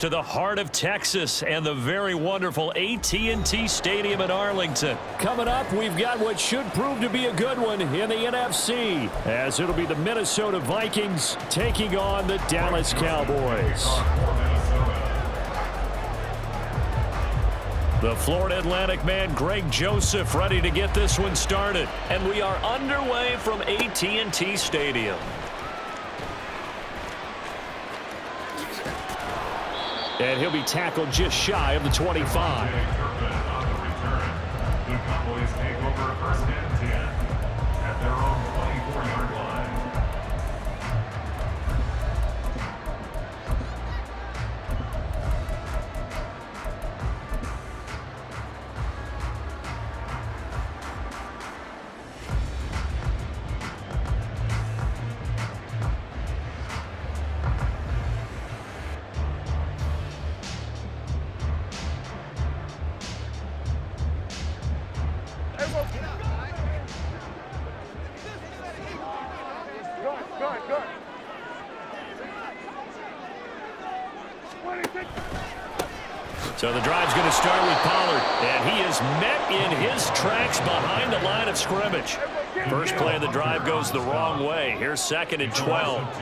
To the heart of Texas and the very wonderful AT&T Stadium in Arlington. Coming up, we've got what should prove to be a good one in the NFC, as it'll be the Minnesota Vikings taking on the Dallas Cowboys. The Florida Atlantic man, Greg Joseph, ready to get this one started. And we are underway from AT&T Stadium. And he'll be tackled just shy of the 25. The Cowboys take over first and 10 at their own 24-yard line. So the drive's going to start with Pollard, and he is met in his tracks behind the line of scrimmage. First play of the drive goes the wrong way. Here's 2nd and 12.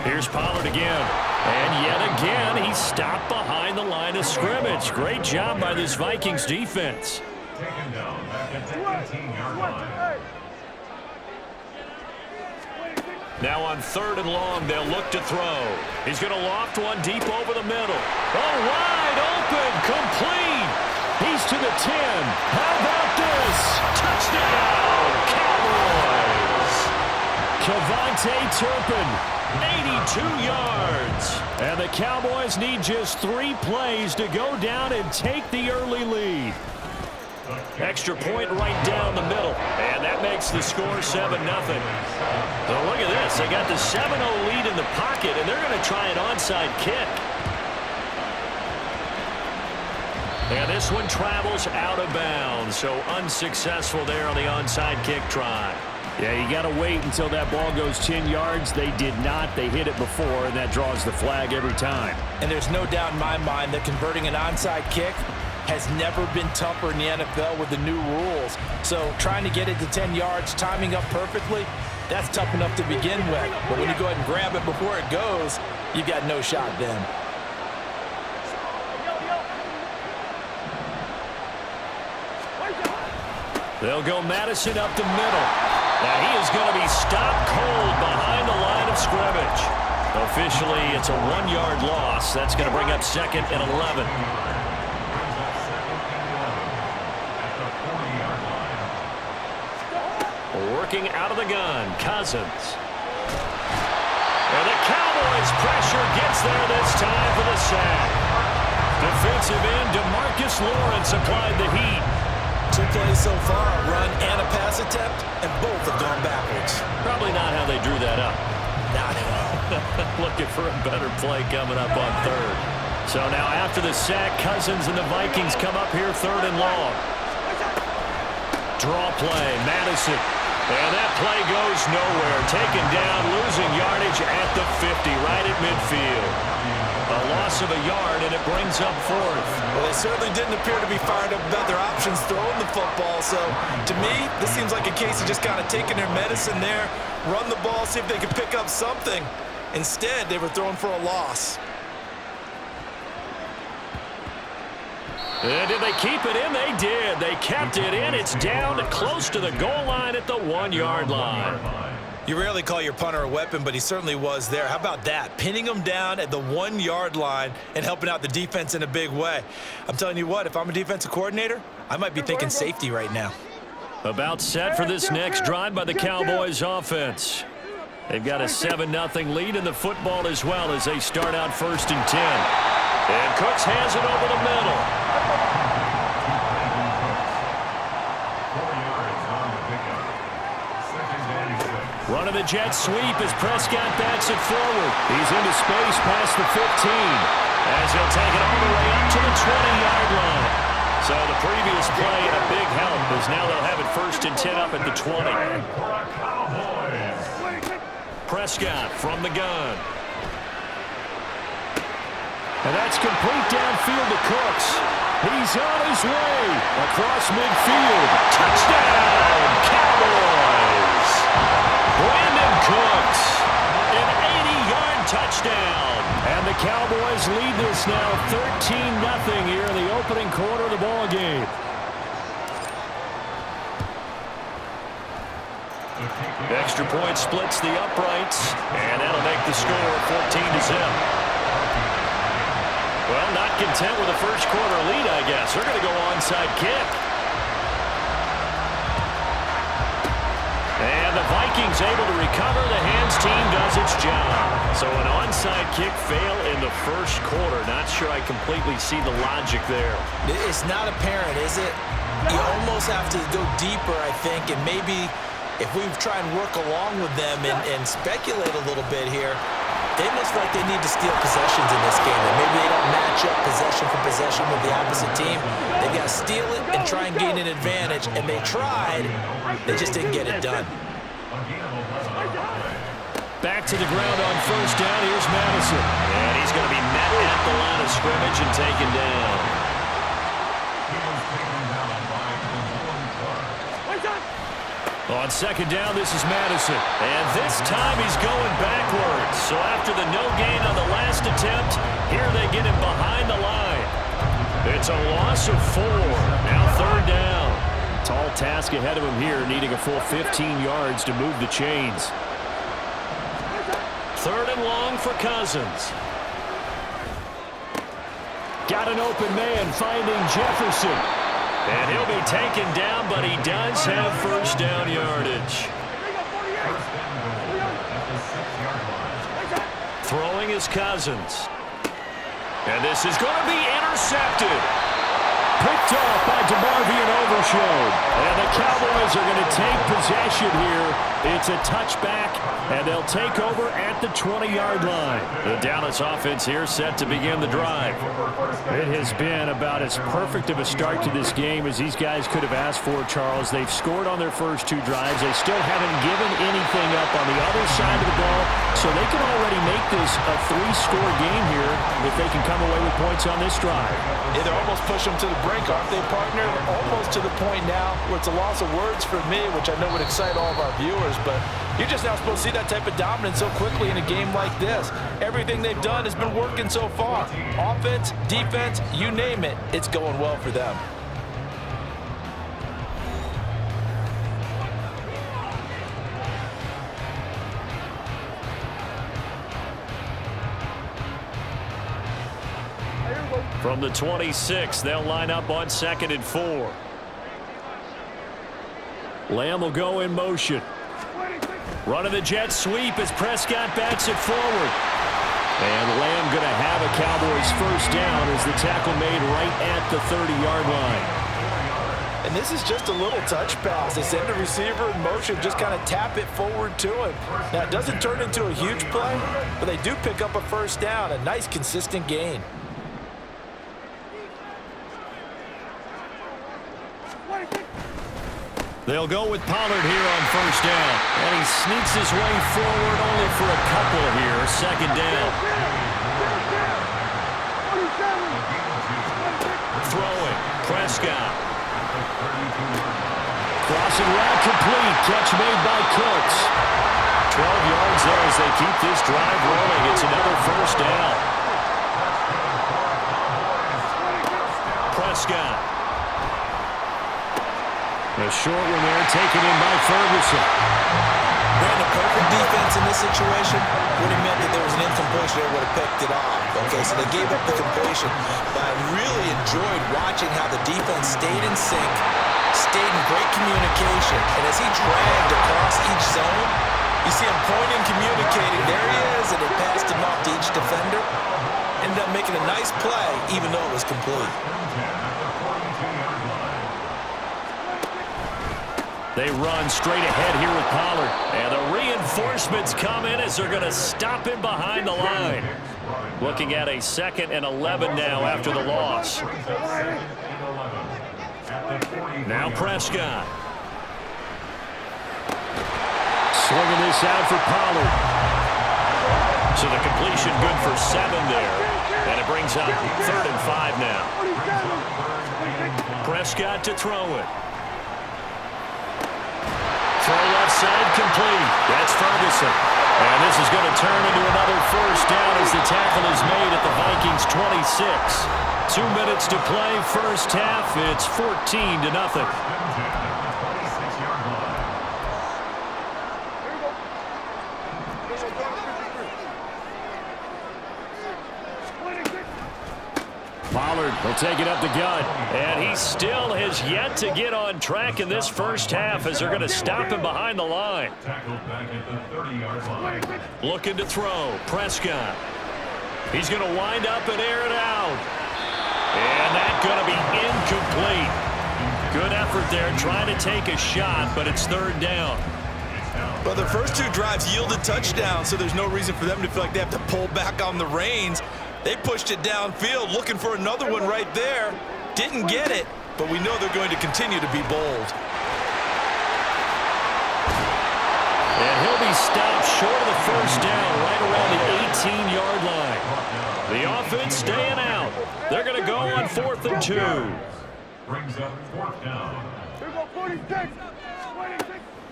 Here's Pollard again. And yet again, he stopped behind the line of scrimmage. Great job by this Vikings defense. Taken down back at the 18-yard line. Now on 3rd and long, they'll look to throw. He's going to loft one deep over the middle. Oh, wide open, complete. He's to the 10. How about this? Touchdown, Cowboys. Kevontae Turpin, 82 yards. And the Cowboys need just 3 plays to go down and take the early lead. Extra point right down the middle, and that makes the score 7-0. So look at this. They got the 7-0 lead in the pocket, and they're going to try an onside kick. And this one travels out of bounds, so unsuccessful there on the onside kick try. Yeah, you got to wait until that ball goes 10 yards. They did not. They hit it before, and that draws the flag every time. And there's no doubt in my mind that converting an onside kick has never been tougher in the NFL with the new rules. So trying to get it to 10 yards, timing up perfectly, that's tough enough to begin with. But when you go ahead and grab it before it goes, you've got no shot then. They'll go Madison up the middle. Now he is going to be stopped cold behind the line of scrimmage. Officially, it's a 1-yard loss. That's going to bring up 2nd and 11. Working out of the gun, Cousins. And the Cowboys pressure gets there this time for the sack. Defensive end DeMarcus Lawrence applied the heat. 2 plays so far, a run and a pass attempt, and both have gone backwards. Probably not how they drew that up. Not at all. Looking for a better play coming up on 3rd. So now after the sack, Cousins and the Vikings come up here 3rd and long. Draw play, Madison. And that play goes nowhere. Taken down, losing yardage at the 50, right at midfield. A loss of a yard, and it brings up 4th. Well, they certainly didn't appear to be fired up about their options throwing the football. So, to me, this seems like a case of just kind of taking their medicine there, run the ball, see if they can pick up something. Instead, they were throwing for a loss. And did they keep it in? They did. They kept it in. It's down close to the goal line at the 1-yard line. You rarely call your punter a weapon, but he certainly was there. How about that? Pinning him down at the 1-yard line and helping out the defense in a big way. I'm telling you what, if I'm a defensive coordinator, I might be thinking safety right now. About set for this next drive by the Cowboys offense. They've got a 7-0 lead in the football as well as they start out 1st and 10. And Cooks has it over the middle. Running the jet sweep as Prescott backs it forward. He's into space past the 15 as he'll take it all the way up to the 20-yard line. So the previous play a big help as now they'll have it 1st and 10 up at the 20. Prescott from the gun. And that's complete downfield to Cooks. He's on his way across midfield. Touchdown, Cowboys! Brandon Cooks, an 80-yard touchdown. And the Cowboys lead this now 13-0 here in the opening quarter of the ball game. Extra point splits the uprights, and that'll make the score 14-0. Well, not content with a first quarter lead, I guess. They're going to go onside kick. And the Vikings able to recover. The hands team does its job. So an onside kick fail in the first quarter. Not sure I completely see the logic there. It's not apparent, is it? You almost have to go deeper, I think, and maybe if we try and work along with them and speculate a little bit here, they must like they need to steal possessions in this game. And maybe they don't match up possession for possession with the opposite team. They've got to steal it and try and gain an advantage. And they tried. They just didn't get it done. Back to the ground on first down. Here's Madison. And he's going to be met at the line of scrimmage and taken down. On second down, this is Madison. And this time he's going backwards. So after the no gain on the last attempt, here they get him behind the line. It's a loss of 4. Now third down. Tall task ahead of him here, needing a full 15 yards to move the chains. Third and long for Cousins. Got an open man finding Jefferson. And he'll be taken down, but he does have first down yardage. Throwing is Cousins. And this is going to be intercepted. Picked off by DeMarvion Overshown. And the Cowboys are going to take possession here. It's a touchback, and they'll take over at the 20-yard line. The Dallas offense here set to begin the drive. It has been about as perfect of a start to this game as these guys could have asked for, Charles. They've scored on their first 2 drives. They still haven't given anything up on the other side of the ball, so they can already make this a 3-score game here if they can come away with points on this drive. Yeah, they're almost pushing them to the brink, aren't they, partner? Almost to the point now where it's a loss of words for me, which I know would excite all of our viewers, but you're just now supposed to see that type of dominance so quickly in a game like this. Everything they've done has been working so far. Offense, defense, you name it, it's going well for them. From the 26, they'll line up on 2nd and 4. Lamb will go in motion. Running the jet sweep as Prescott backs it forward. And Lamb going to have a Cowboys first down as the tackle made right at the 30-yard line. And this is just a little touch pass. They send the receiver in motion, just kind of tap it forward to him. Now, it doesn't turn into a huge play, but they do pick up a first down, a nice, consistent gain. They'll go with Pollard here on first down. And he sneaks his way forward only for a couple here. Second down. Throwing. Prescott. Crossing route complete. Catch made by Cooks. 12 yards there as they keep this drive rolling. It's another first down. Prescott. A short one there, taken in by Ferguson. Ran a perfect defense in this situation would have meant that there was an incompletion. They would have picked it off. Okay, so they gave up the completion. But I really enjoyed watching how the defense stayed in sync, stayed in great communication. And as he dragged across each zone, you see him pointing, communicating. There he is, and they passed him off to each defender. Ended up making a nice play, even though it was complete. They run straight ahead here with Pollard. And the reinforcements come in as they're going to stop him behind the line. Looking at a 2nd and 11 now after the loss. Now Prescott. Swinging this out for Pollard. So the completion good for 7 there. And it brings brings up 3rd and 5 now. Prescott to throw it. Throw left side complete. That's Ferguson. And this is going to turn into another first down as the tackle is made at the Vikings 26. 2 minutes to play, first half. It's 14-0. Pollard will take it up the gut, and he still has yet to get on track in this first half as they're going to stop him behind the line. Looking to throw, Prescott. He's going to wind up and air it out. And that's going to be incomplete. Good effort there trying to take a shot, but it's 3rd down. Well, the first 2 drives yielded touchdowns, so there's no reason for them to feel like they have to pull back on the reins. They pushed it downfield, looking for another one right there. Didn't get it, but we know they're going to continue to be bold. And he'll be stopped short of the first down right around the 18-yard line. The offense staying out. They're going to go on 4th and 2. Brings up 4th down.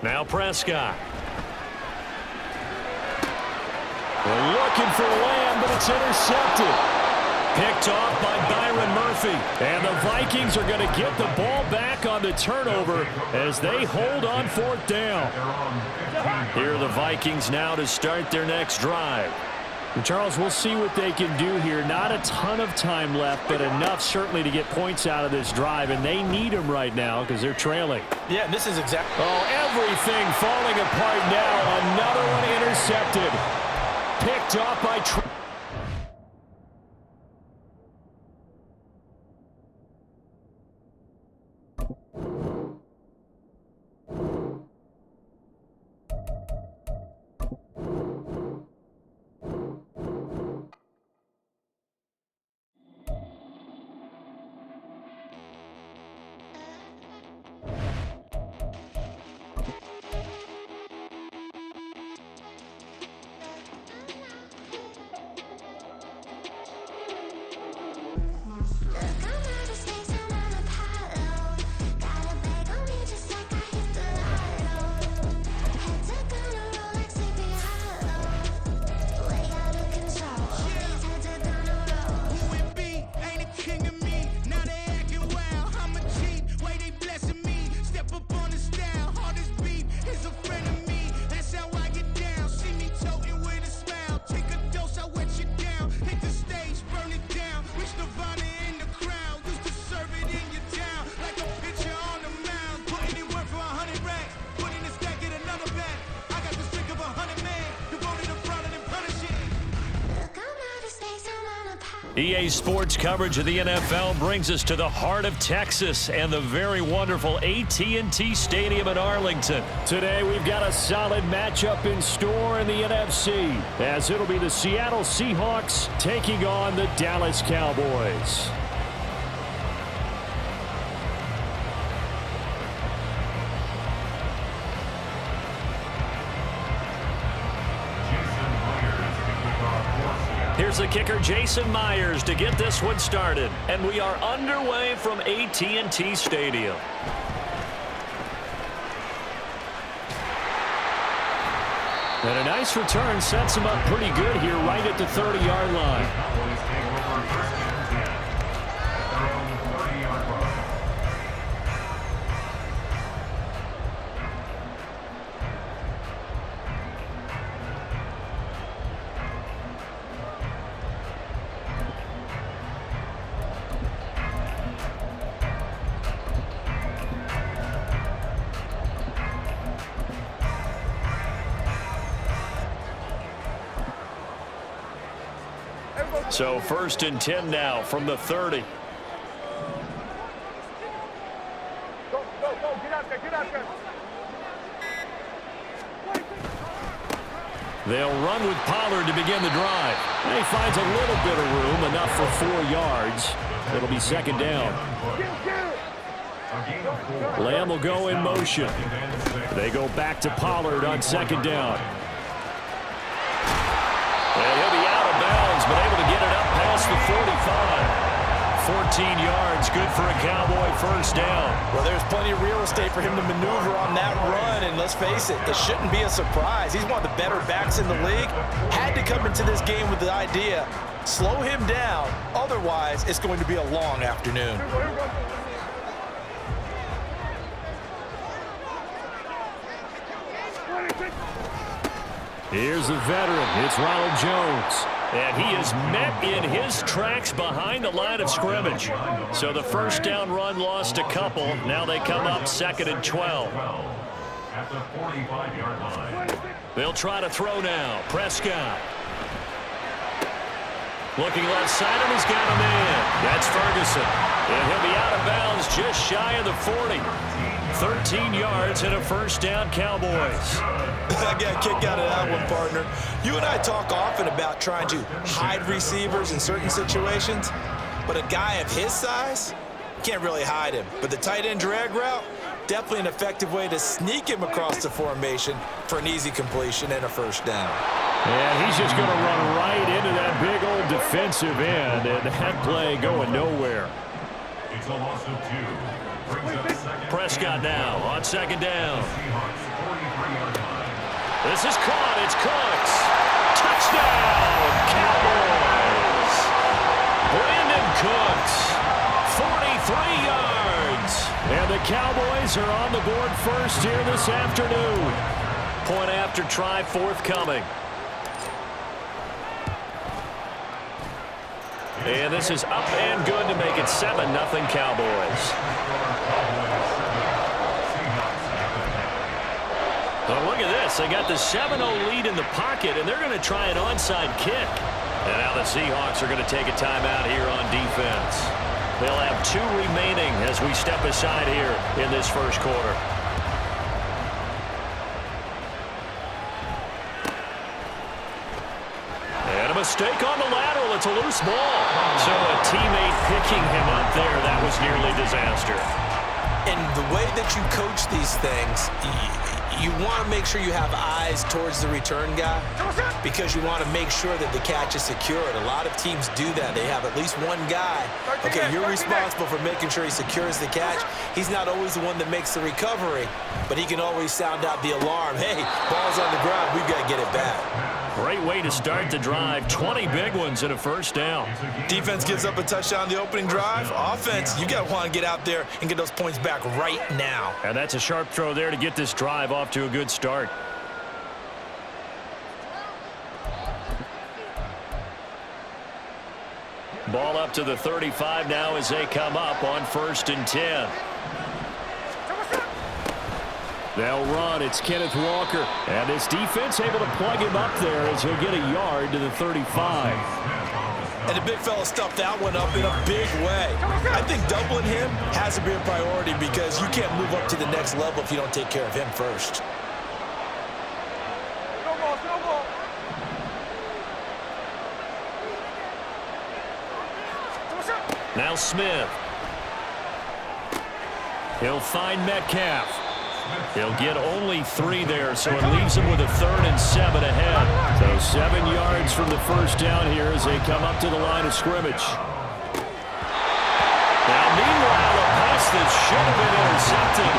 Now Prescott. They're looking for Lamb, but it's intercepted. Picked off by Byron Murphy. And the Vikings are going to get the ball back on the turnover as they hold on 4th down. Here are the Vikings now to start their next drive. And Charles, we'll see what they can do here. Not a ton of time left, but enough certainly to get points out of this drive, and they need them right now because they're trailing. Yeah, this is exactly. Oh, everything falling apart now. Another one intercepted. Picked off by EA Sports coverage of the NFL brings us to the heart of Texas and the very wonderful AT&T Stadium in Arlington. Today we've got a solid matchup in store in the NFC as it'll be the Seattle Seahawks taking on the Dallas Cowboys. Here's the kicker, Jason Myers, to get this one started. And we are underway from AT&T Stadium. And a nice return sets him up pretty good here right at the 30-yard line. So 1st and 10 now from the 30. Go, get out there. They'll run with Pollard to begin the drive. And he finds a little bit of room, enough for 4 yards. It'll be 2nd down. Lamb will go in motion. They go back to Pollard on 2nd down. And he'll be out of bounds, but able to get it up past the 14 yards, good for a Cowboy first down. Well, there's plenty of real estate for him to maneuver on that run, and let's face it, it shouldn't be a surprise. He's one of the better backs in the league. Had to come into this game with the idea, slow him down, otherwise it's going to be a long afternoon. Here's the veteran. It's Ronald Jones. And he is met in his tracks behind the line of scrimmage. So the first down run lost a couple. Now they come up 2nd and 12. At the 45-yard line. They'll try to throw now. Prescott. Looking left side, and he's got a man. That's Ferguson. And he'll be out of bounds just shy of the 40. 13 yards and a first down, Cowboys. I got a kick out of that one, partner. You and I talk often about trying to hide receivers in certain situations, but a guy of his size, can't really hide him. But the tight end drag route, definitely an effective way to sneak him across the formation for an easy completion and a first down. And he's just going to run right into that big old defensive end, and that play going nowhere. It's a loss of 2. Brings up second. Prescott now on 2nd down. Seahawks 43-yard line. This is caught. It's Cooks. Touchdown, Cowboys. Brandon Cooks, 43 yards. And the Cowboys are on the board first here this afternoon. Point after try forthcoming. And this is up and good to make it 7-0 Cowboys. Oh, look at this. They got the 7-0 lead in the pocket, and they're going to try an onside kick. And now the Seahawks are going to take a timeout here on defense. They'll have 2 remaining as we step aside here in this first quarter. And a mistake on the lateral. It's a loose ball. So a teammate picking him up there. That was nearly disaster. And the way that you coach these things, you want to make sure you have eyes towards the return guy because you want to make sure that the catch is secured. A lot of teams do that. They have at least one guy. Okay, you're responsible for making sure he secures the catch. He's not always the one that makes the recovery, but he can always sound out the alarm. Hey, ball's on the ground. We've got to get it back. Great way to start the drive. 20 big ones and a first down. Defense gives up a touchdown the opening drive. Offense, you got to want to get out there and get those points back right now. And that's a sharp throw there to get this drive off to a good start. Ball up to the 35 now as they come up on 1st and 10. They'll run. It's Kenneth Walker. And his defense able to plug him up there as he'll get a yard to the 35. And the big fella stuffed that one up in a big way. I think doubling him has to be a priority because you can't move up to the next level if you don't take care of him first. Now Smith. He'll find Metcalf. He'll get only 3 there, so it leaves him with a 3rd and 7 ahead. So 7 yards from the first down here as they come up to the line of scrimmage. Now, meanwhile, a pass that should have been intercepted,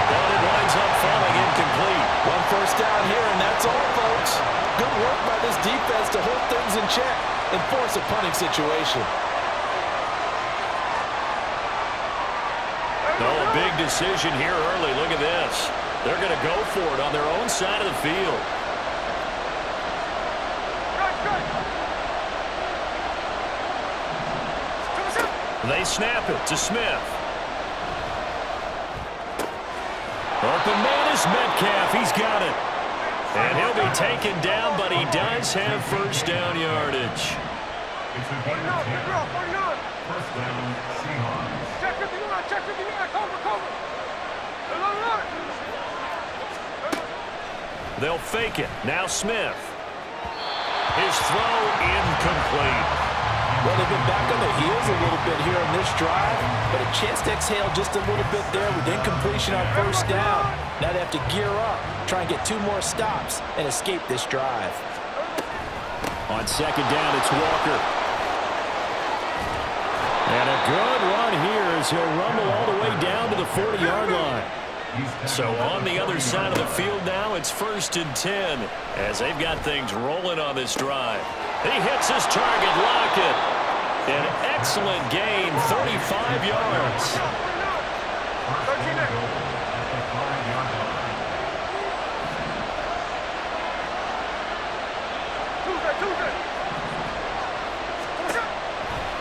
but it winds up falling incomplete. One first down here, and that's all, folks. Good work by this defense to hold things in check and force a punting situation. Oh, a big decision here early. Look at this. They're going to go for it on their own side of the field. They snap it to Smith. Open man is Metcalf. He's got it. And he'll be taken down, but he does have first down yardage. It's a gain of 10. First down, Seahawks. They'll fake it. Now Smith. His throw incomplete. Well, they've been back on their heels a little bit here on this drive, but a chance to exhale just a little bit there with incompletion on first down. Now they have to gear up, try and get 2 more stops, and escape this drive. On 2nd down, it's Walker. And a good as he'll rumble all the way down to the 40-yard line. So on the other side of the field now, it's 1st and 10 as they've got things rolling on this drive. He hits his target, Lockett. An excellent gain, 35 yards.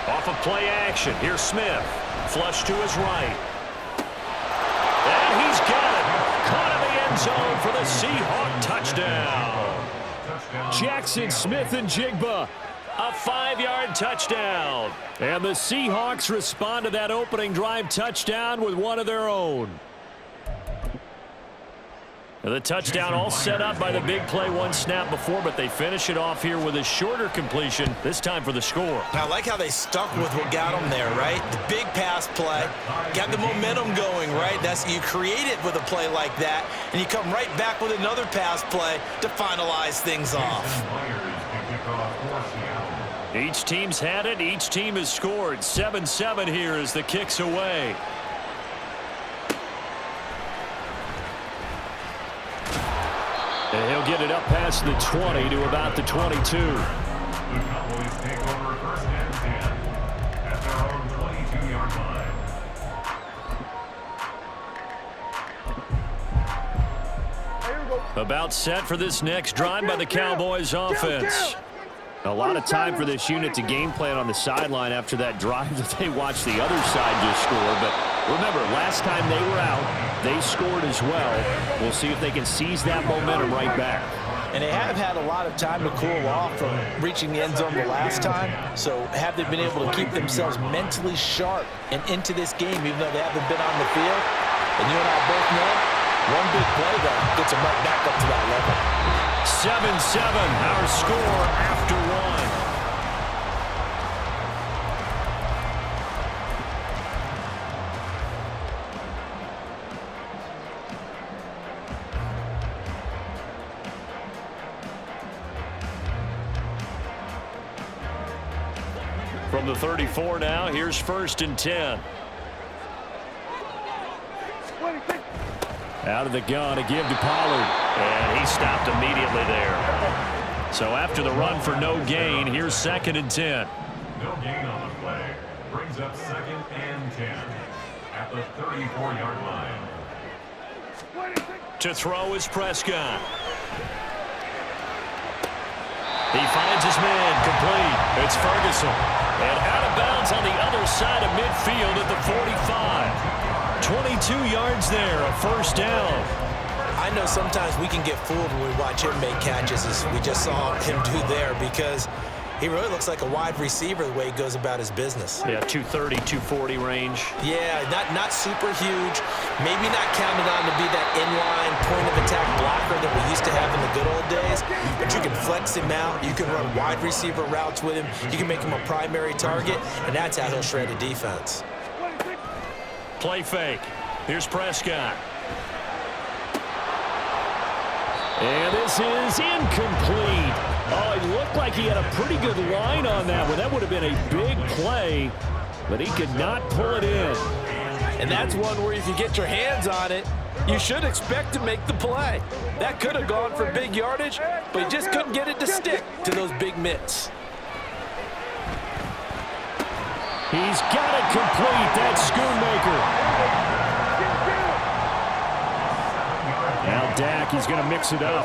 Off of play action, here's Smith. Flush to his right. And he's got it. Caught in the end zone for the Seahawk touchdown. Jackson Smith and Jigba. A 5-yard touchdown. And the Seahawks respond to that opening drive touchdown with one of their own. The touchdown all set up by the big play one snap before, but they finish it off here with a shorter completion, this time for the score. I like how they stuck with what got them there, right? The big pass play, got the momentum going, right? You create it with a play like that, and you come right back with another pass play to finalize things off. Each team's had it. Each team has scored. 7-7 here as the kick's away. And he'll get it up past the 20 to about the 22. The Cowboys take over 1st and 10 at their own 22-yard line. About set for this next drive by the Cowboys offense. A lot of time for this unit to game plan on the sideline after that drive that they watched the other side just score. But remember, last time they were out, they scored as well. We'll see if they can seize that momentum right back. And they have had a lot of time to cool off from reaching the end zone the last time. So have they been able to keep themselves mentally sharp and into this game, even though they haven't been on the field? And you and I both know, one big play, though, gets them right back up to that level. 7-7, our score after one. From the 34 now, here's 1st and 10. Out of the gun, a give to Pollard. And he stopped immediately there. So after the run for no gain, here's 2nd and 10. No gain on the play. Brings up 2nd and 10 at the 34-yard line. To throw is Prescott. He finds his man complete. It's Ferguson. And out of bounds on the other side of midfield at the 45. 22 yards there, a 1st down. I know sometimes we can get fooled when we watch him make catches, as we just saw him do there, because he really looks like a wide receiver the way he goes about his business. Yeah, 230, 240 range. Yeah, not super huge. Maybe not counted on to be that inline point-of-attack blocker that we used to have in the good old days, but you can flex him out. You can run wide receiver routes with him. You can make him a primary target, and that's how he'll shred a defense. Play fake. Here's Prescott. And this is incomplete. Oh, it looked like he had a pretty good line on that one. That would have been a big play, but he could not pull it in. And that's one where if you get your hands on it, you should expect to make the play. That could have gone for big yardage, but he just couldn't get it to stick to those big mitts. He's got it complete. That's Schoonmaker. Now Dak, he's going to mix it up.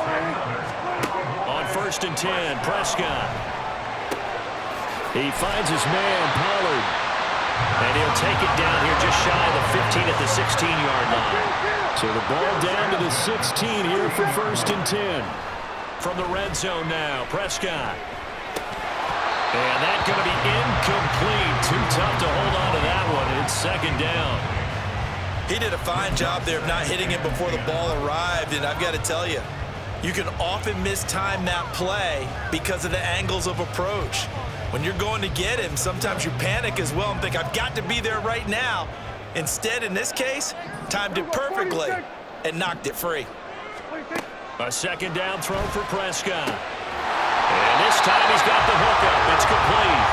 On 1st and 10, Prescott. He finds his man, Pollard. And he'll take it down here just shy of the 15 at the 16-yard line. So the ball down to the 16 here for 1st and 10. From the red zone now, Prescott. And that's going to be incomplete. Too tough to hold on to that one. It's 2nd down. He did a fine job there of not hitting it before the ball arrived, and I've got to tell you, you can often mistime that play because of the angles of approach. When you're going to get him, sometimes you panic as well and think, I've got to be there right now. Instead, in this case, timed it perfectly and knocked it free. A 2nd down throw for Prescott. And this time he's got the hookup. It's complete.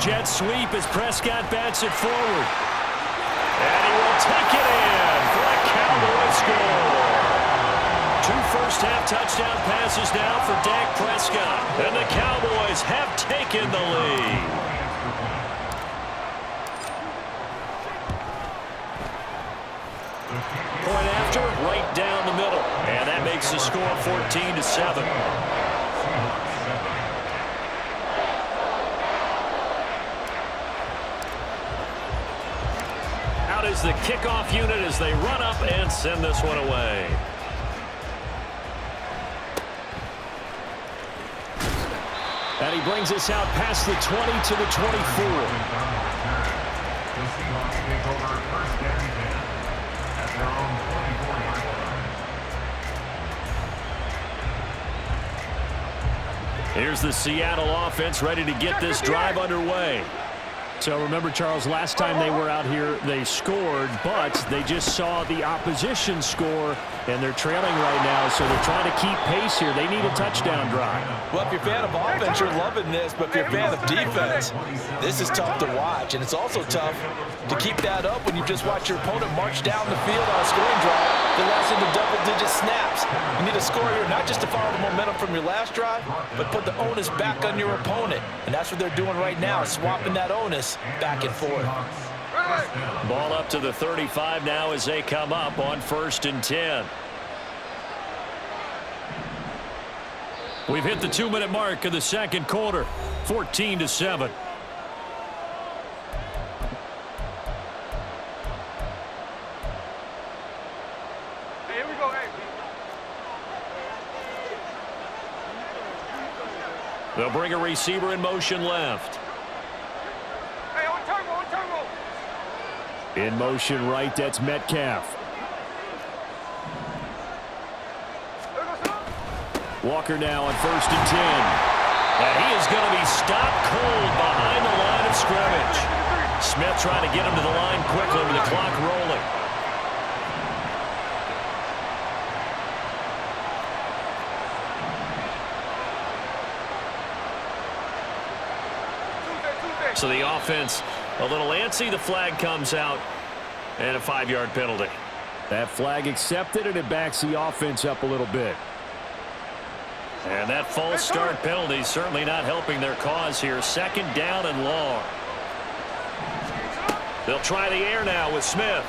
jet sweep as Prescott bats it forward. And he will take it in for a Cowboy score. 2 first-half touchdown passes now for Dak Prescott. And the Cowboys have taken the lead. Point after, right down the middle. And that makes the score 14-7. Out is the kickoff unit as they run up and send this one away. And he brings us out past the 20 to the 24. The Seahawks take over first and 10 at their own 24-yard line. Here's the Seattle offense ready to get this drive underway. So remember, Charles, last time they were out here, they scored, but they just saw the opposition score, and they're trailing right now, so they're trying to keep pace here. They need a touchdown drive. Well, if you're a fan of offense, you're loving this, but if you're a fan of defense, this is tough to watch, and it's also tough to keep that up when you just watch your opponent march down the field on a scoring drive that lasts into double-digit snaps. You need a score here not just to follow the momentum from your last drive, but put the onus back on your opponent, and that's what they're doing right now, swapping that onus back and forth. Ball up to the 35 now as they come up on 1st and 10. We've hit the 2-minute mark of the second quarter, 14-7. Here we go, hey. They'll bring a receiver in motion left. Hey, on turbo. In motion right, that's Metcalf. Walker now on 1st and 10. And he is going to be stopped cold behind the line of scrimmage. Smith trying to get him to the line quickly with the clock rolling. So the offense a little antsy. The flag comes out and a 5-yard penalty. That flag accepted, and it backs the offense up a little bit. And that false start penalty certainly not helping their cause here. 2nd down and long. They'll try the air now with Smith.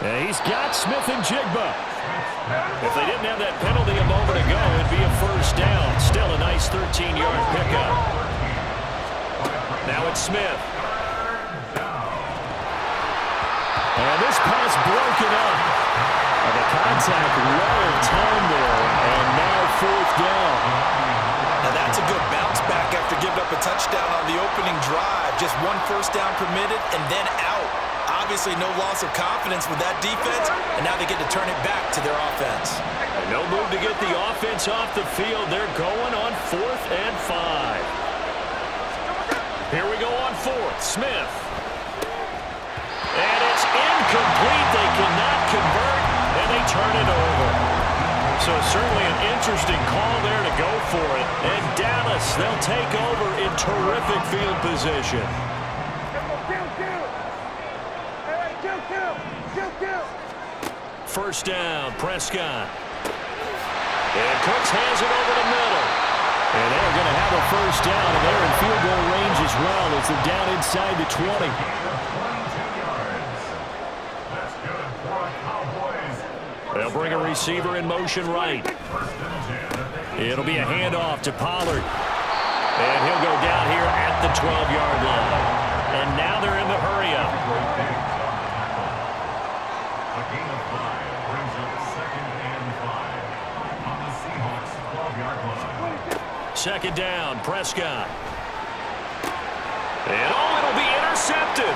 And he's got Smith and Jigba. If they didn't have that penalty a moment ago, it'd be a 1st down. Still a nice 13-yard pickup. Now it's Smith. And this pass broken up. And the contact well timed there. And now 4th down. Now that's a good bounce back after giving up a touchdown on the opening drive. Just 1 first down permitted and then out. Obviously no loss of confidence with that defense, and now they get to turn it back to their offense. And no move to get the offense off the field. They're going on 4th and 5. Here we go on 4th. Smith. And it's incomplete. They cannot convert, and they turn it over. So certainly an interesting call there to go for it. And Dallas, they'll take over in terrific field position. First down, Prescott. And Cooks hands it over the middle. And they're going to have a 1st down, and they're in field goal range as well as they're down inside the 20. They'll bring a receiver in motion right. It'll be a handoff to Pollard. And he'll go down here at the 12-yard line. And now they're in the hurry-up. A gain of 5 brings up 2nd and 5 on the Seahawks 12-yard line. 2nd down, Prescott. And it'll be intercepted.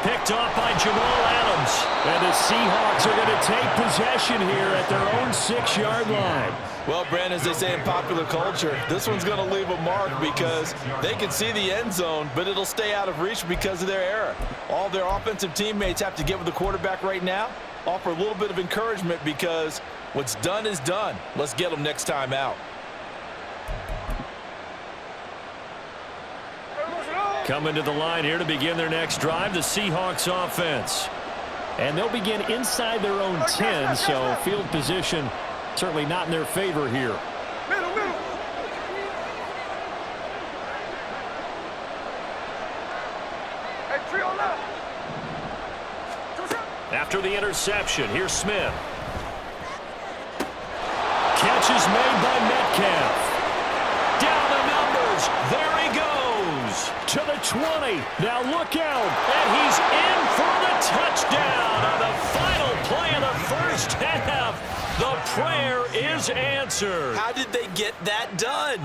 Picked off by Jamal Adams. And the Seahawks are going to take possession here at their own 6-yard line. Well, Brandon, as they say in popular culture, this one's going to leave a mark because they can see the end zone, but it'll stay out of reach because of their error. All their offensive teammates have to get with the quarterback right now, offer a little bit of encouragement because what's done is done. Let's get them next time out. Coming to the line here to begin their next drive, the Seahawks offense. And they'll begin inside their own 10, so field position certainly not in their favor here. Middle. Hey, trio left. After the interception, here's Smith. Catch is made by Metcalf. Down the numbers. There he goes. To the 20. Now look out. And he's in for the touchdown on the final play of the first half. The prayer is answered. How did they get that done?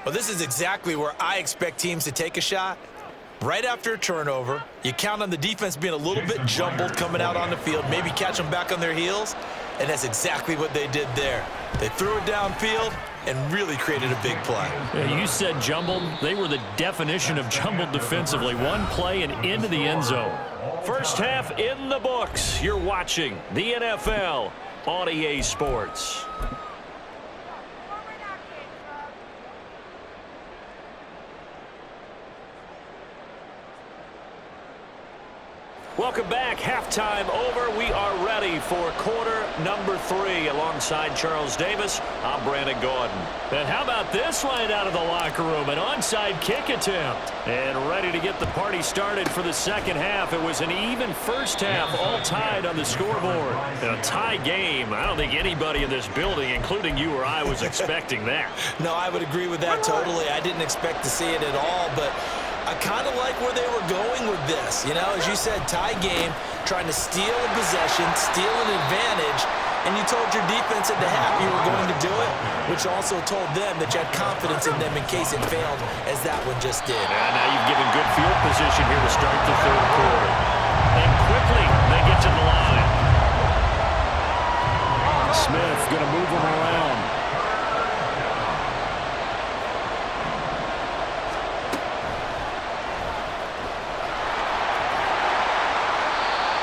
Well, this is exactly where I expect teams to take a shot. Right after a turnover, you count on the defense being a little bit jumbled coming out on the field, maybe catch them back on their heels, and that's exactly what they did there. They threw it downfield and really created a big play. Yeah, you said jumbled. They were the definition of jumbled defensively. One play and into the end zone. First half in the books. You're watching the NFL on EA Sports. Welcome back. Halftime over. We are ready for quarter number 3. Alongside Charles Davis, I'm Brandon Gordon. And how about this right out of the locker room? An onside kick attempt. And ready to get the party started for the second half. It was an even first half, all tied on the scoreboard. In a tie game, I don't think anybody in this building, including you or I, was expecting that. No, I would agree with that totally. I didn't expect to see it at all, but I kind of like where they were going with this. You know, as you said, tie game, trying to steal a possession, steal an advantage, and you told your defense at the half you were going to do it, which also told them that you had confidence in them in case it failed, as that one just did. And now you've given good field position here to start the third quarter. And quickly, they get to the line. Smith going to move them around.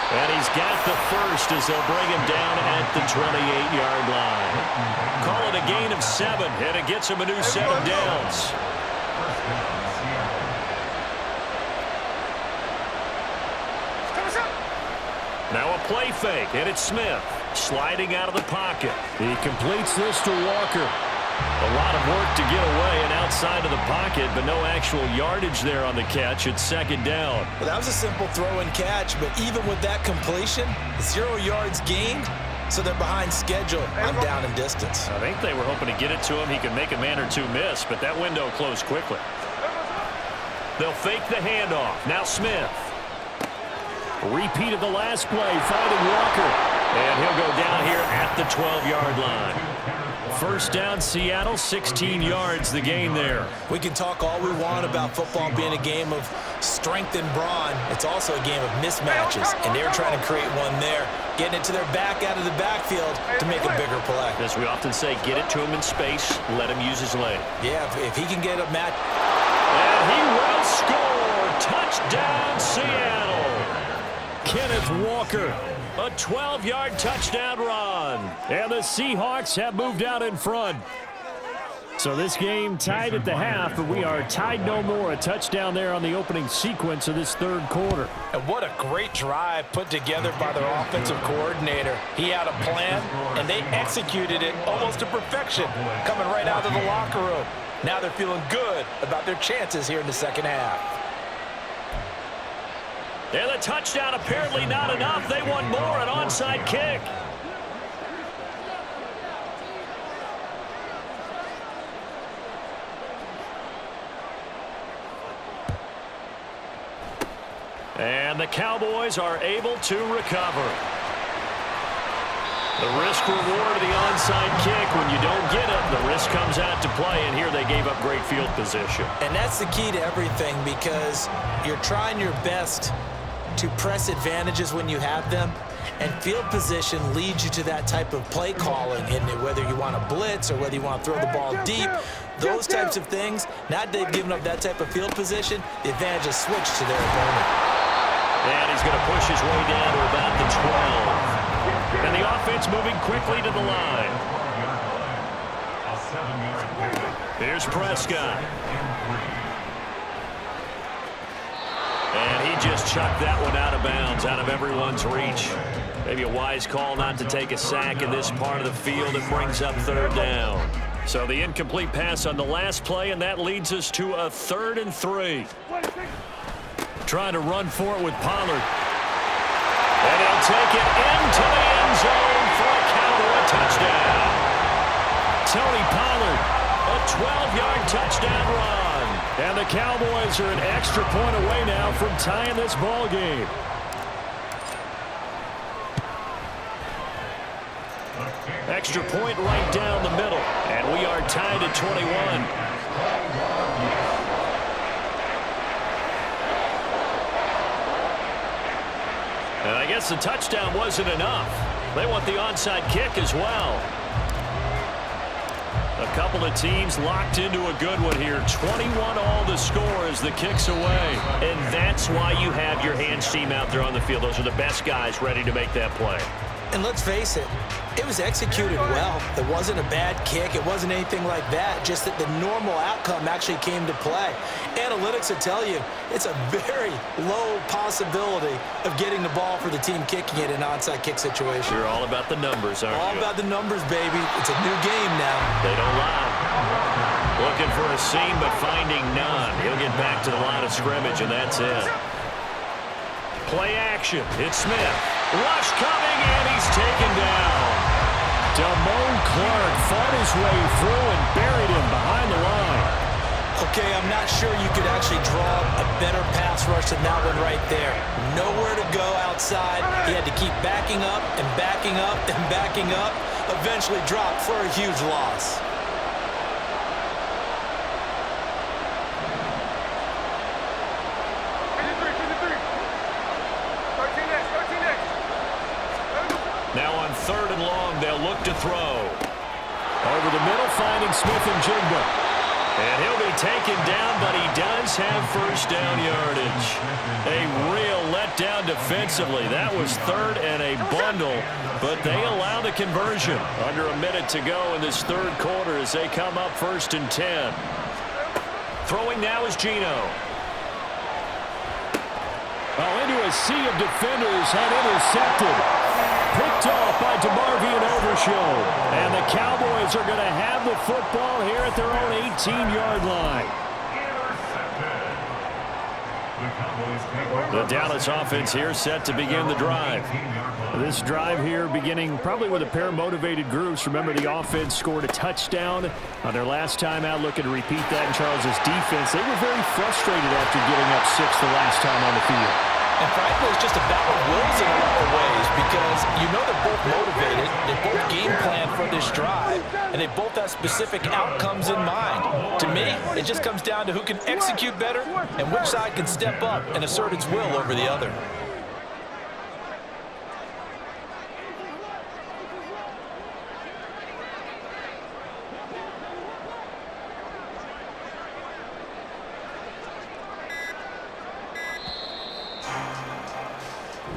And he's got the first as they'll bring him down at the 28-yard line. Call it a gain of 7, and it gets him a new set of downs. Now a play fake, and it's Smith sliding out of the pocket. He completes this to Walker. A lot of work to get away and outside of the pocket, but no actual yardage there on the catch. It's second down. Well, that was a simple throw and catch, but even with that completion, 0 yards gained, so they're behind schedule. I'm down in distance. I think they were hoping to get it to him. He could make a man or two miss, but that window closed quickly. They'll fake the handoff. Now Smith. Repeat of the last play, finding Walker. And he'll go down here at the 12-yard line. First down, Seattle, 16 yards the gain there. We can talk all we want about football being a game of strength and brawn. It's also a game of mismatches, and they're trying to create one there, getting it to their back out of the backfield to make a bigger play. As we often say, get it to him in space, let him use his leg. Yeah, if he can get a match. And he will score. Touchdown, Seattle. Kenneth Walker. A 12-yard touchdown run. And the Seahawks have moved out in front. So this game tied at the half, but we are tied no more. A touchdown there on the opening sequence of this third quarter. And what a great drive put together by their offensive coordinator. He had a plan, and they executed it almost to perfection, coming right out of the locker room. Now they're feeling good about their chances here in the second half. And the touchdown apparently not enough. They want more, an onside kick. And the Cowboys are able to recover. The risk reward of the onside kick. When you don't get it, the risk comes out to play, and here they gave up great field position. And that's the key to everything, because you're trying your best to press advantages when you have them, and field position leads you to that type of play calling, and whether you want to blitz or whether you want to throw the ball deep, those types of things. Now that they've given up that type of field position, the advantage is switched to their opponent. And he's going to push his way down to about the 12. And the offense moving quickly to the line. Here's Prescott. And he just chucked that one out of bounds, out of everyone's reach. Maybe a wise call not to take a sack in this part of the field. It brings up third down. So the incomplete pass on the last play, and that leads us to a 3rd and 3. Trying to run for it with Pollard. And he'll take it into the end zone for a Cowboy touchdown. Tony Pollard, a 12-yard touchdown run. And the Cowboys are an extra point away now from tying this ball game. Extra point right down the middle. And we are tied at 21. And I guess the touchdown wasn't enough. They want the onside kick as well. A couple of teams locked into a good one here. 21 all the score as the kick's away. And that's why you have your hands team out there on the field. Those are the best guys ready to make that play. And let's face it, it was executed well. It wasn't a bad kick. It wasn't anything like that. Just that the normal outcome actually came to play. Analytics will tell you it's a very low possibility of getting the ball for the team kicking it in an onside kick situation. You're all about the numbers, aren't you? All about the numbers, baby. It's a new game now. They don't lie. Looking for a seam, but finding none. He'll get back to the line of scrimmage, and that's it. Play action. It's Smith. Rush coming, and he's taken down. Damone Clark fought his way through and buried him behind the line. Okay, I'm not sure you could actually draw a better pass rush than that one right there. Nowhere to go outside. He had to keep backing up and backing up and backing up. Eventually dropped for a huge loss. Now on 3rd and long, they'll look to throw. Over the middle, finding Smith-Njigba. And he'll be taken down, but he does have first down yardage. A real letdown defensively. That was 3rd and a bundle, but they allow the conversion. Under a minute to go in this 3rd quarter as they come up 1st and 10. Throwing now is Geno. Into a sea of defenders and intercepted. Picked off by DeMarvion Overshown. And the Cowboys are going to have the football here at their own 18-yard line. The Dallas offense here set to begin the drive. This drive here beginning probably with a pair of motivated groups. Remember, the offense scored a touchdown on their last time out. Looking to repeat that in Charles's defense. They were very frustrated after giving up 6 the last time on the field. And frankly, it's just a battle of wills in a lot of ways because you know they're both motivated, they both game plan for this drive, and they both have specific outcomes in mind. To me, it just comes down to who can execute better and which side can step up and assert its will over the other.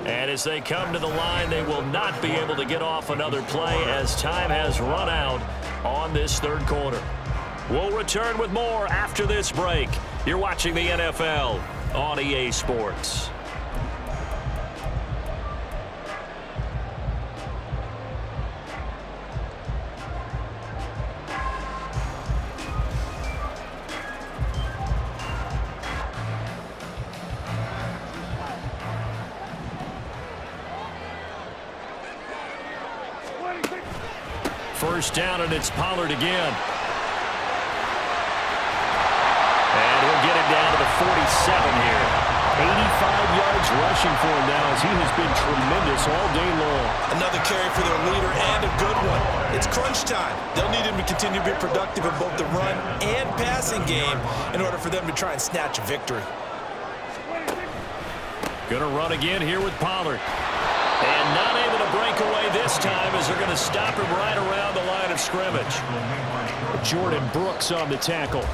And as they come to the line, they will not be able to get off another play as time has run out on this 3rd quarter. We'll return with more after this break. You're watching the NFL on EA Sports. First down, and it's Pollard again. And he'll get it down to the 47 here. 85 yards rushing for him now as he has been tremendous all day long. Another carry for their leader and a good one. It's crunch time. They'll need him to continue to be productive in both the run and passing game in order for them to try and snatch a victory. Going to run again here with Pollard. And not able to break away this time as they're going to stop him right around the line of scrimmage. Jordan Brooks on the tackle.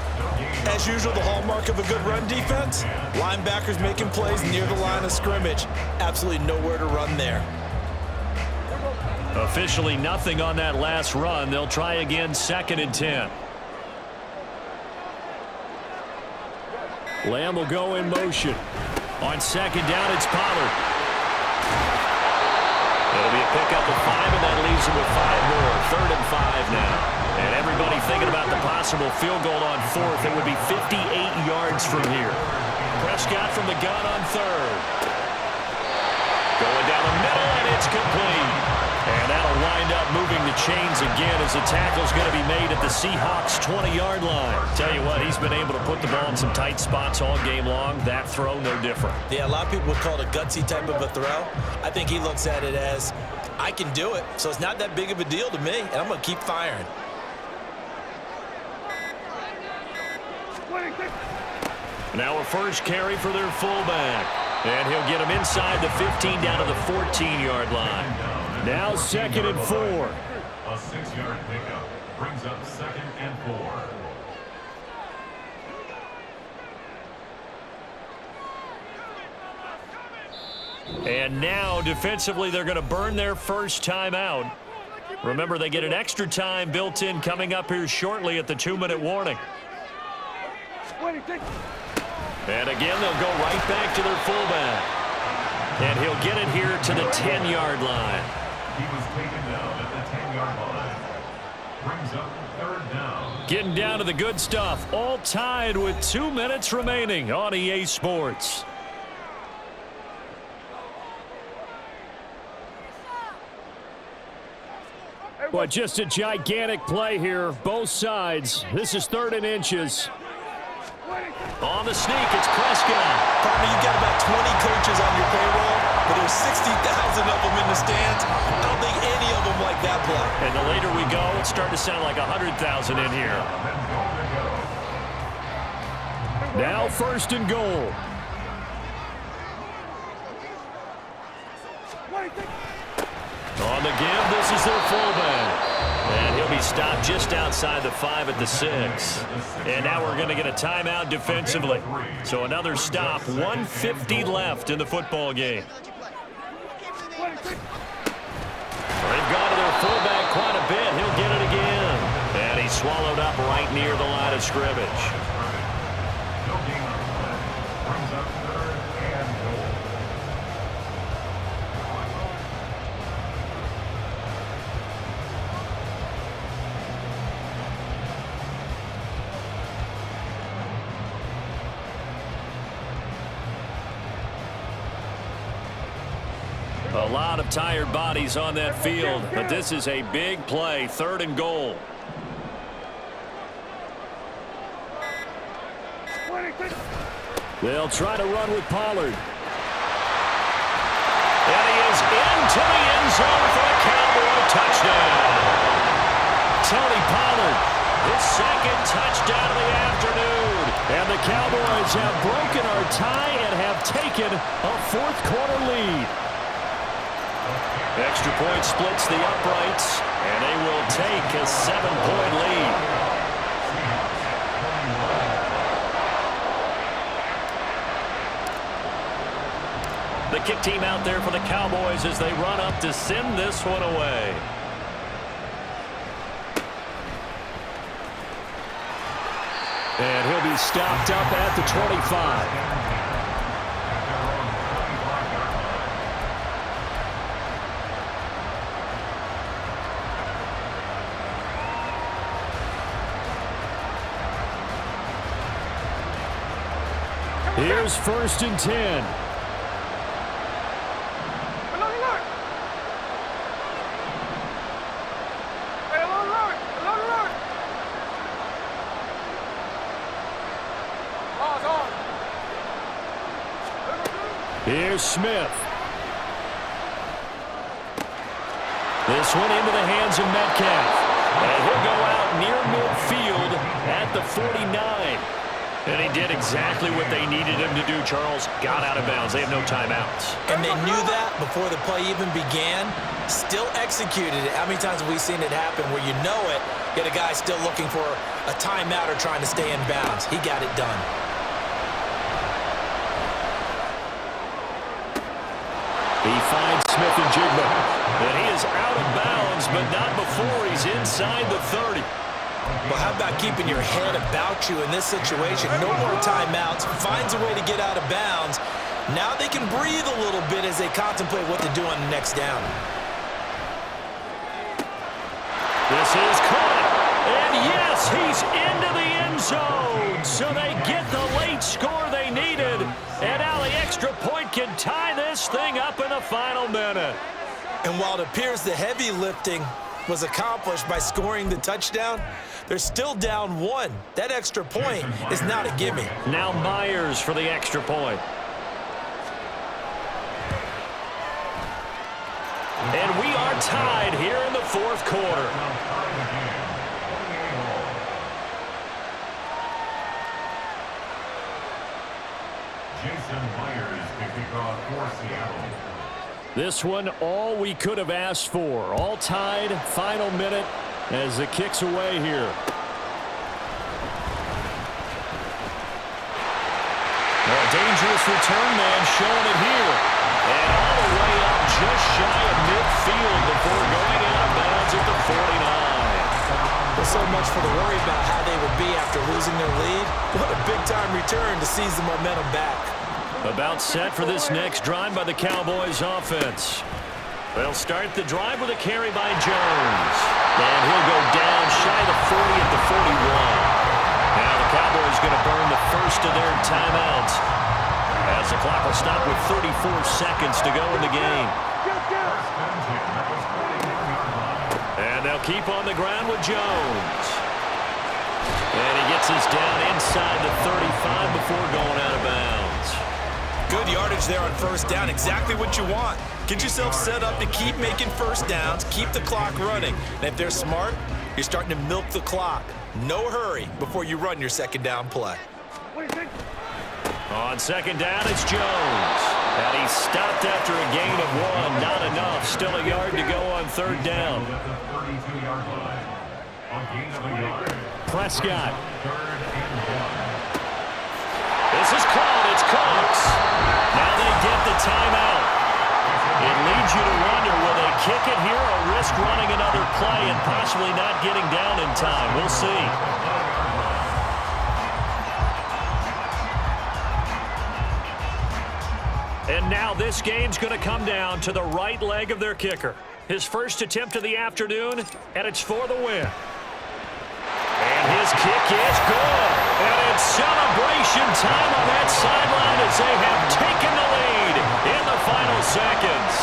As usual, the hallmark of a good run defense, linebackers making plays near the line of scrimmage. Absolutely nowhere to run there. Officially nothing on that last run. They'll try again 2nd and 10. Lamb will go in motion. On second down, it's Pollard. It'll be a pickup of 5, and that leaves him with 5 more. 3rd and 5 now. And everybody thinking about the possible field goal on 4th. It would be 58 yards from here. Prescott from the gun on 3rd. Going down the middle, and it's complete. And that'll wind up moving the chains again as the tackle's going to be made at the Seahawks' 20-yard line. Tell you what, he's been able to put the ball in some tight spots all game long. That throw, no different. Yeah, a lot of people would call it a gutsy type of a throw. I think he looks at it as, I can do it, so it's not that big of a deal to me, and I'm going to keep firing. Now a first carry for their fullback. And he'll get him inside the 15 down to the 14-yard line. Now 2nd and 4. A 6-yard pickup brings up 2nd and 4. And now defensively they're going to burn their first timeout. Remember, they get an extra time built in coming up here shortly at the 2-minute warning. And again, they'll go right back to their fullback. And he'll get it here to the 10-yard line. He was taken down at the 10-yard line. Brings up 3rd down. Getting down to the good stuff. All tied with 2 minutes remaining on EA Sports. But just a gigantic play here, both sides. This is 3rd and inches. On the sneak, it's Prescott. Partner, you've got about 20 coaches on your payroll, but there's 60,000 of them in the stands. I don't think any of them like that play. And the later we go, it's starting to sound like 100,000 in here. Now 1st and goal. On the give, this is their fullback. And he'll be stopped just outside the 5 at the 6. And now we're going to get a timeout defensively. So another stop, 1:50 left in the football game. They've gone to their fullback quite a bit. He'll get it again. And he's swallowed up right near the line of scrimmage. Brings up 3rd and goal. A lot of tired bodies on that field, but this is a big play, 3rd and goal. They'll try to run with Pollard. And he is into the end zone for a Cowboy touchdown. Tony Pollard, his 2nd touchdown of the afternoon. And the Cowboys have broken our tie and have taken a 4th quarter lead. Extra point splits the uprights, and they will take a 7-point lead. The kick team out there for the Cowboys as they run up to send this one away. And he'll be stopped up at the 25. Here's 1st and 10. Here's Smith. This one into the hands of Metcalf. And he'll go out near midfield at the 49. And he did exactly what they needed him to do, Charles. Got out of bounds. They have no timeouts. And they knew that before the play even began. Still executed it. How many times have we seen it happen where you know it, yet a guy still looking for a timeout or trying to stay in bounds? He got it done. He finds Smith and Jigba. And he is out of bounds, but not before he's inside the 30. Well, how about keeping your head about you in this situation? No more timeouts. Finds a way to get out of bounds. Now they can breathe a little bit as they contemplate what to do on the next down. This is caught. And yes, he's into the end zone. So they get the late score they needed. And now the extra point can tie this thing up in the final minute. And while it appears the heavy lifting was accomplished by scoring the touchdown, they're still down 1. That extra point is not a gimme. Now Myers for the extra point. And we are tied here in the fourth quarter. Jason Myers to kick off for Seattle. This one, all we could have asked for. All tied, final minute as it kicks away here. A dangerous return man showing it here. And all the way up just shy of midfield before going out of bounds at the 49. Well, so much for the worry about how they would be after losing their lead. What a big-time return to seize the momentum back. About set for this next drive by the Cowboys offense. They'll start the drive with a carry by Jones. And he'll go down shy of the 40 at the 41. Now the Cowboys going to burn the first of their timeouts as the clock will stop with 34 seconds to go in the game. And they'll keep on the ground with Jones. And he gets us down inside the 35 before going out of bounds. Good yardage there on first down. Exactly what you want. Get yourself set up to keep making first downs, keep the clock running. And if they're smart, you're starting to milk the clock. No hurry before you run your second down play. On second down, it's Jones. And he stopped after a gain of 1. Not enough. Still a yard to go on third down. At the 32-yard line. A gain of a yard. Prescott. Third and 1. This is caught. It's Cox. Now they get the timeout. It leads you to wonder, will they kick it here or risk running another play and possibly not getting down in time? We'll see. And now this game's going to come down to the right leg of their kicker. His first attempt of the afternoon, and it's for the win. And his kick is good. And it's celebration time on that sideline as they have taken the lead in the final seconds.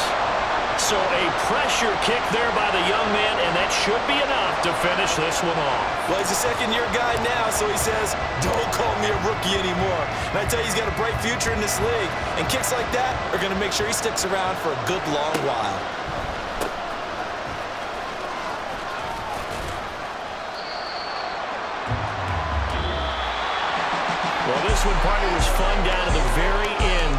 So a pressure kick there by the young man, and that should be enough to finish this one off. Well, he's a second-year guy now, so he says, don't call me a rookie anymore. And I tell you, he's got a bright future in this league. And kicks like that are going to make sure he sticks around for a good long while. Well, this one, partner, was fun down to the very end.